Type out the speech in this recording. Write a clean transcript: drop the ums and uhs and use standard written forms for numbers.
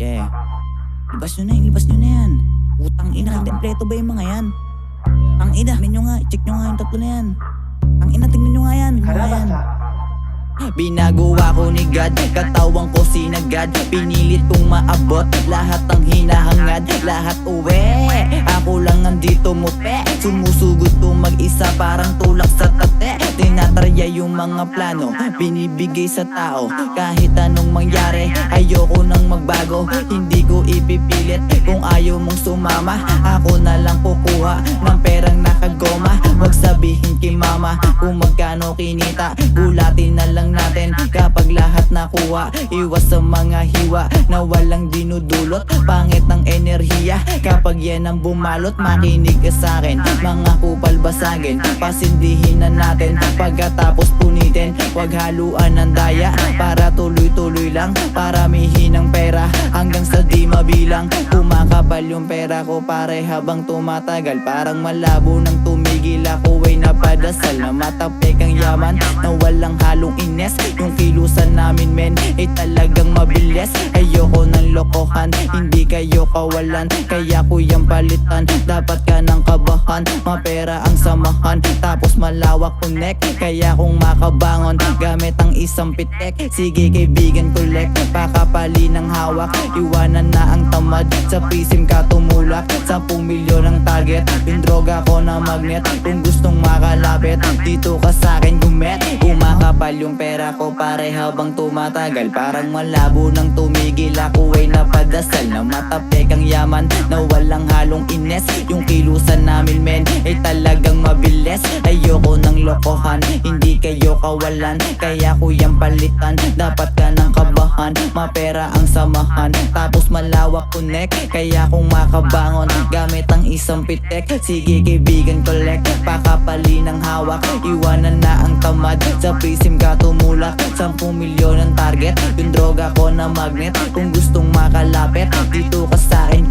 Yeah. Libas nyo na yan, libas nyo na yan. Putang ina, templeto ba yung mga yan? Ang ina, tingnan nyo nga, check nyo nga yung tatlo na yan. Ang ina, tingnan nyo nga yan, yung mga yan. Binagawa ko ni God, katawang ko sinagad. Pinilit kong maabot lahat ng hinahangad. Lahat uwi, ako lang andito mupe. Sumusugod ko mag-isa parang tulak sa tate. Tinatarya yung mga plano, binibigay sa tao. Kahit anong mangyari, ayoko nang magbago. Hindi ko ipipilit kung ayaw mong sumama. Ako na lang kukuha ng perang nakagoma. Huwag sabihin kay mama kung magkano kinita. Gulatin na lang natin kapag lahat nakuha. Iwas sa mga hiwa na walang dinudulot. Pangit ng enerhiya kapag yan ang bumalot. Makinig ka sa'kin, mga kupal basagin. Pasindihin na natin pagkatapos punitin. Huwag haluan ng daya para tuloy-tuloy lang. Paramihin ng pera hanggang sa di mabilang. Kumakapal yung pera ko pare habang tumatagal. Parang malabo nang tumigil ako ay napadasal. Na matapik ang yaman na walang halong ines. Yung kilusan namin men ay talagang mabilis. Ayoko ng lokohan, hindi kayo kawalan. Kaya ko yung palitan, dapat ka ng kabahan. Mapera ang samahan, tapos malawak connect. Kaya kung makabangon, gamit ang isang pitek. Sige kaibigan collect, pakapali ng hawak. Iwanan na ang tamad, sa pisim ka tumulak. 10 milyon ang target, yung droga ko na magnet. Kung gustong makalapit, dito ka sa'kin gumet. Kumakapal yung pera ko pare habang tumatagal. Parang malabo nang tumigil ako ay napadasal. Na matapik ang yaman na walang halong ines. Yung kilusan namin men ay talagang mabilis. Ayoko ng lokohan, hindi kayo kawalan. Kaya ko yung palitan, dapat ka ng kabahan. Mapera ang samahan, tapos malawak connect. Kaya kung makabangon, gamit ang isang pitek. Sige kaibigan collect, pakapali ng hawak. Iwanan na ang tamad, sa prisim ka tumulak. 10 milyon ang target, yung droga ko na magnet. Kung gustong makalapit, dito ka sa'kin